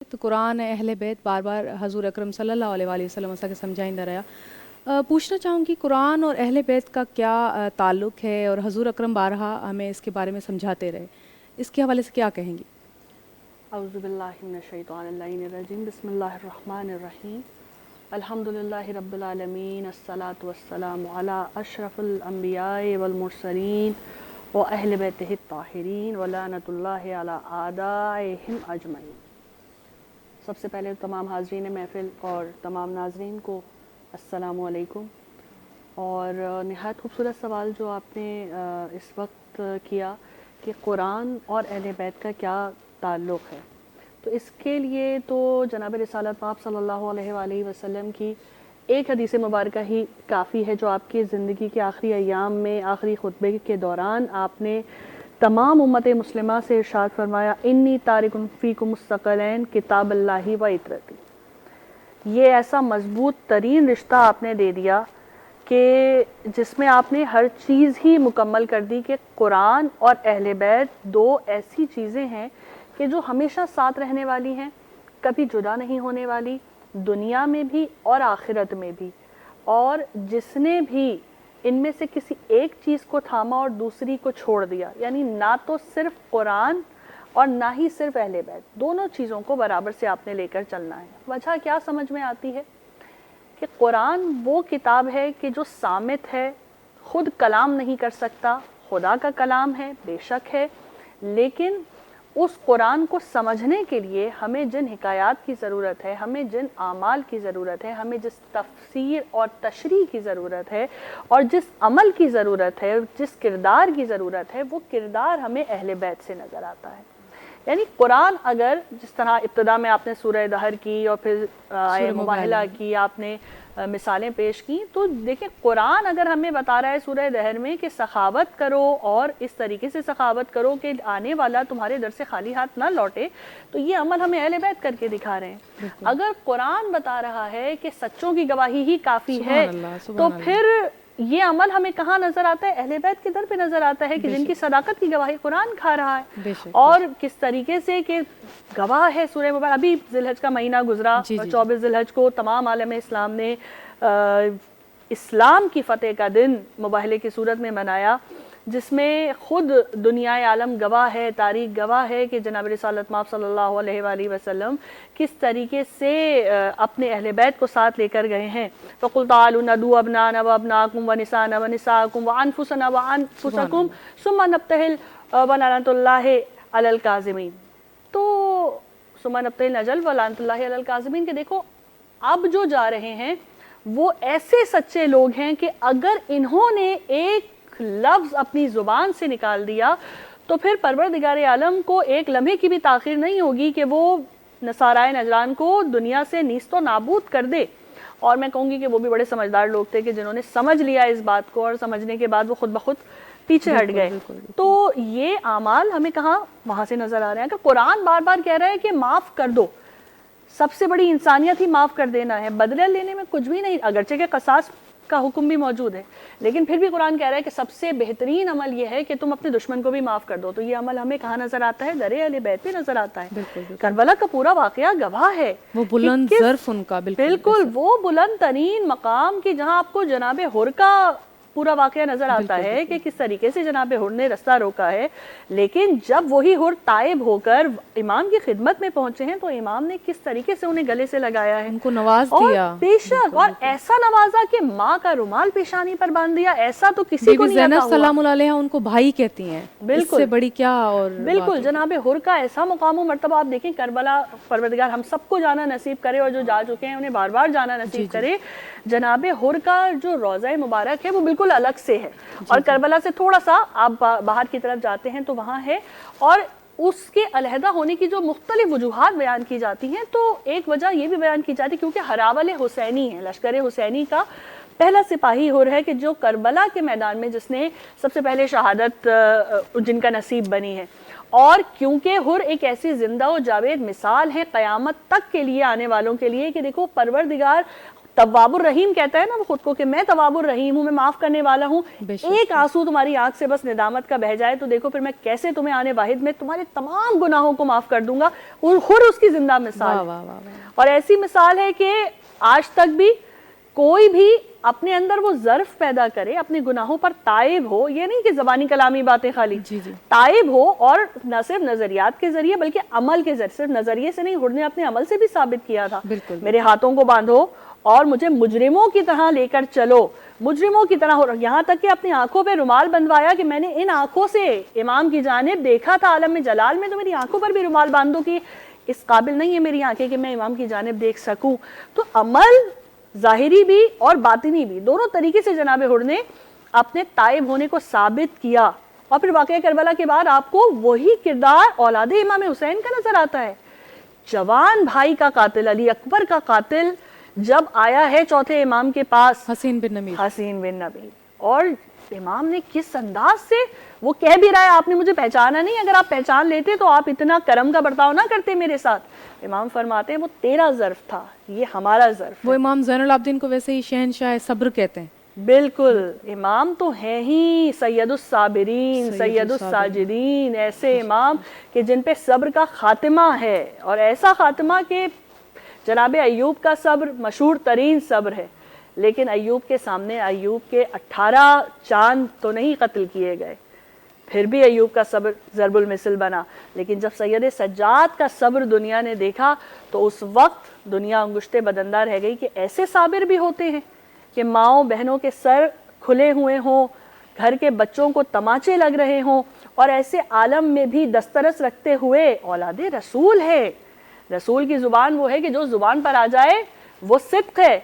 تو قرآن اہل بیت بار بار حضور اکرم صلی اللہ علیہ وآلہ وسلم کے سمجھائندہ رہا۔ پوچھنا چاہوں کہ قرآن اور اہل بیت کا کیا تعلق ہے، اور حضور اکرم بارہا ہمیں اس کے بارے میں سمجھاتے رہے، اس کے حوالے سے کیا کہیں گی؟ اعوذ باللہ من الشیطان اللعین الرجیم، بسم اللہ الرحمن الرحیم، الحمدللہ رب العالمین، الصلاة والسلام علی اشرف الانبیاء والمرسلین و اہل بیتہ الطاہرین ولعنۃ اللہ علی اعدائہم اجمعین۔ سب سے پہلے تمام حاضرین محفل اور تمام ناظرین کو السلام علیکم۔ اور نہایت خوبصورت سوال جو آپ نے اس وقت کیا کہ قرآن اور اہل بیت کا کیا تعلق ہے، تو اس کے لیے تو جناب رسالت پاک صلی اللہ علیہ وآلہ وسلم کی ایک حدیث مبارکہ ہی کافی ہے، جو آپ کی زندگی کے آخری ایام میں آخری خطبے کے دوران آپ نے تمام امت مسلمہ سے ارشاد فرمایا، انی تارک فیکم الثقلین کتاب اللہ و عترتی۔ یہ ایسا مضبوط ترین رشتہ آپ نے دے دیا کہ جس میں آپ نے ہر چیز ہی مکمل کر دی کہ قرآن اور اہل بیت دو ایسی چیزیں ہیں کہ جو ہمیشہ ساتھ رہنے والی ہیں، کبھی جدا نہیں ہونے والی، دنیا میں بھی اور آخرت میں بھی۔ اور جس نے بھی ان میں سے کسی ایک چیز کو تھاما اور دوسری کو چھوڑ دیا، یعنی نہ تو صرف قرآن اور نہ ہی صرف اہل بیت، دونوں چیزوں کو برابر سے آپ نے لے کر چلنا ہے۔ وجہ کیا سمجھ میں آتی ہے کہ قرآن وہ کتاب ہے کہ جو صامت ہے، خود کلام نہیں کر سکتا، خدا کا کلام ہے، بے شک ہے، لیکن اس قرآن کو سمجھنے کے لیے ہمیں جن حکایات کی ضرورت ہے، ہمیں جن اعمال کی ضرورت ہے، ہمیں جس تفسیر اور تشریح کی ضرورت ہے اور جس عمل کی ضرورت ہے، جس کردار کی ضرورت ہے، وہ کردار ہمیں اہل بیت سے نظر آتا ہے۔ یعنی قرآن اگر جس طرح ابتدا میں آپ نے سورہ دہر کی اور پھر آیہ مباہلہ کی، آپ نے مثالیں پیش کی، تو دیکھیں قرآن اگر ہمیں بتا رہا ہے سورہ دہر میں کہ سخاوت کرو اور اس طریقے سے سخاوت کرو کہ آنے والا تمہارے در سے خالی ہاتھ نہ لوٹے، تو یہ عمل ہمیں اہل بیت کر کے دکھا رہے ہیں۔ اگر قرآن بتا رہا ہے کہ سچوں کی گواہی ہی کافی ہے، تو پھر یہ عمل ہمیں کہاں نظر آتا ہے؟ اہل بیت کے در پہ نظر آتا ہے کہ جن کی صداقت کی گواہی قرآن کھا رہا ہے، اور کس طریقے سے کہ گواہ ہے سورہ مبارکہ۔ ابھی ذی الحج کا مہینہ گزرا، 24 ذی الحج کو تمام عالم اسلام نے اسلام کی فتح کا دن مباہلے کی صورت میں منایا، جس میں خود دنیا عالم گواہ ہے، تاریخ گواہ ہے کہ جناب رسالت مآب صلی اللہ علیہ وآلہ وسلم کس طریقے سے اپنے اہل بیت کو ساتھ لے کر گئے ہیں۔ فَقُلْ تَعَالُوا نَدْعُوا أَبْنَاءَنَا وَأَبْنَاءَكُمْ وَنِسَاءَنَا وَنِسَاءَكُمْ وَأَنفُسَنَا وَأَنفُسَكُمْ ثُمَّ نَبْتَهِلْ وَلَعْنَةُ اللَّهِ عَلَى الْكَاذِبِينَ۔ تو ثُمَّ نَبْتَهِلْ نَجَلْ وَلَعْنَةُ اللَّهِ عَلَى الْكَاذِبِينَ کہ دیکھو اب جو جا رہے ہیں وہ ایسے سچے لوگ ہیں کہ اگر انہوں نے ایک لفظ اپنی زبان سے نکال دیا تو پھر پروردگار عالم کو ایک لمحے کی بھی تاخیر نہیں ہوگی کہ وہ نصارائے نجران کو دنیا سے نیست و نابود کر دے۔ اور میں کہوں گی کہ وہ بھی بڑے سمجھدار لوگ تھے کہ جنہوں نے سمجھ لیا اس بات کو، اور سمجھنے کے بعد وہ خود بخود پیچھے ہٹ گئے۔ تو یہ اعمال ہمیں کہاں وہاں سے نظر آ رہے ہیں کہ قرآن بار بار کہہ رہا ہے کہ معاف کر دو۔ سب سے بڑی انسانیت ہی معاف کر دینا ہے، بدلہ لینے میں کچھ بھی نہیں، اگرچہ کہ قصاص کا حکم بھی موجود ہے، لیکن پھر بھی قرآن کہہ رہا ہے کہ سب سے بہترین عمل یہ ہے کہ تم اپنے دشمن کو بھی معاف کر دو۔ تو یہ عمل ہمیں کہاں نظر آتا ہے؟ در اہل بیت پہ نظر آتا ہے۔ کربلا کا پورا واقعہ گواہ ہے، وہ بلند ظرف ان کا، بالکل وہ بلند ترین مقام کی جہاں آپ کو جناب حر کا پورا واقعہ نظر آتا ہے کہ کس طریقے سے جناب حر نے رستہ روکا ہے، لیکن جب وہی حر تائب ہو کر امام کی خدمت میں پہنچے ہیں تو امام نے کس طریقے سے انہیں گلے سے لگایا ہے، ان کو نواز دیا، اور بے شک اور ایسا نوازا کہ ماں کا رومال پیشانی پر باندھ دیا، ایسا تو کسی کو نہیں آتا ہوا۔ سلام علیہ ان کو بھائی کہتی ہیں، اس سے بڑی کیا اور بالکل جناب حر کا ایسا مقام و مرتبہ آپ دیکھیں کربلا، پروردگار ہم سب کو جانا نصیب کرے، اور جو جا چکے ہیں انہیں بار بار جانا نصیب کرے۔ جناب حر کا جو روضہ مبارک ہے وہ بالکل الگ سے ہے، اور کربلا سے تھوڑا سا آپ باہر کی طرف جاتے ہیں تو وہاں ہے، اور اس کے علیحدہ ہونے کی جو مختلف وجوہات بیان کی جاتی ہیں، تو ایک وجہ یہ بھی بیان کی جاتی ہے کیونکہ ہراول حسینی ہے، لشکر حسینی کا پہلا سپاہی حر ہے کہ جو کربلا کے میدان میں جس نے سب سے پہلے شہادت جن کا نصیب بنی ہے، اور کیونکہ حر ایک ایسی زندہ و جاوید مثال ہے قیامت تک کے لیے آنے والوں کے لیے کہ دیکھو پروردگار تواب الرحیم کہتا ہے نا وہ خود کو کہ میں تواب الرحیم ہوں، میں معاف کرنے والا ہوں، ایک آنسو تمہاری آنکھ سے بس ندامت کا بہ جائے تو دیکھو پھر میں کیسے تمہیں آنے واحد میں تمہارے تمام گناہوں کو معاف کر دوں گا. اور خود اس کی زندہ مثال ہے. اور ایسی مثال ہے کہ آج تک بھی کوئی بھی اپنے اندر وہ ظرف پیدا کرے، اپنے گناہوں پر تائب ہو، یہ نہیں کہ زبانی کلامی باتیں خالی، تائب ہو، اور نہ صرف نظریات کے ذریعے بلکہ عمل کے ذریعے، صرف نظریے سے نہیں، حضور نے اپنے عمل سے بھی ثابت کیا تھا. میرے ہاتھوں کو باندھو اور مجھے مجرموں کی طرح لے کر چلو، مجرموں کی طرح. یہاں تک کہ اپنی آنکھوں پہ رومال بندھوایا کہ میں نے ان آنکھوں سے امام کی جانب دیکھا تھا عالم میں جلال میں، تو میری آنکھوں پر بھی رومال باندھ دو کہ اس قابل نہیں ہے میری آنکھیں کہ میں امام کی جانب دیکھ سکوں. تو عمل ظاہری بھی اور باطنی بھی دونوں طریقے سے جناب حضور نے اپنے تائب ہونے کو ثابت کیا. اور پھر واقعہ کربلا کے بعد آپ کو وہی کردار اولاد امام حسین کا نظر آتا ہے. جوان بھائی کا قاتل، علی اکبر کا قاتل جب آیا ہے چوتھے امام کے پاس، حسین بن نبی، اور امام نے کس انداز سے وہ کہہ بھی رہا ہے آپ نے مجھے پہچانا نہیں، اگر آپ پہچان لیتے تو آپ اتنا کرم کا برتاؤ نہ کرتے میرے ساتھ. امام فرماتے ہیں وہ تیرا ظرف تھا، یہ ہمارا ظرف. وہ امام زین العابدین کو ویسے ہی شہنشاہ صبر کہتے ہیں. بالکل، امام تو ہیں ہی سید الصابرین، سید الساجدین، ایسے امام کہ جن پہ صبر کا خاتمہ ہے، اور ایسا خاتمہ کہ جناب ایوب کا صبر مشہور ترین صبر ہے، لیکن ایوب کے سامنے ایوب کے 18 چاند تو نہیں قتل کیے گئے، پھر بھی ایوب کا صبر ضرب المثل بنا. لیکن جب سید سجاد کا صبر دنیا نے دیکھا تو اس وقت دنیا انگشتے بدندہ رہ گئی کہ ایسے صابر بھی ہوتے ہیں کہ ماؤں بہنوں کے سر کھلے ہوئے ہوں، گھر کے بچوں کو تماچے لگ رہے ہوں، اور ایسے عالم میں بھی دسترس رکھتے ہوئے اولاد رسول ہے. رسول کی زبان وہ ہے کہ جو زبان پر آ جائے وہ صدق ہے.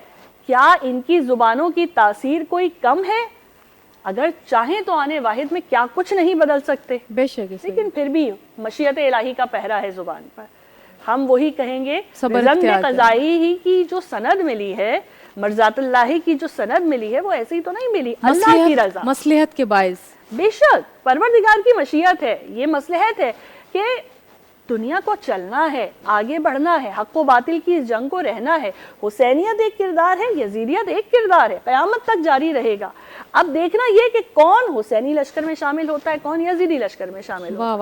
کیا ان کی زبانوں کی تاثیر کوئی کم ہے؟ اگر چاہیں تو آنے واحد میں کیا کچھ نہیں بدل سکتے، بے شک، لیکن پھر بھی مشیت الہی کا پہرا ہے زبان پر. ہم وہی کہیں گے رضم قضائی ہی کی جو سند ملی ہے، مرضات اللہ کی جو سند ملی ہے، وہ ایسی تو نہیں ملی، اللہ کی رضا، مصلحت کے باعث. بے شک پروردگار کی مشیت ہے، یہ مصلحت ہے کہ دنیا کو چلنا ہے، آگے بڑھنا ہے، حق و باطل کی اس جنگ کو رہنا ہے. حسینیت ایک کردار ہے، یزیدیت ایک کردار ہے، قیامت تک جاری رہے گا. اب دیکھنا یہ کہ کون حسینی لشکر میں شامل ہوتا ہے، کون یزیدی لشکر میں شامل ہوتا ہے.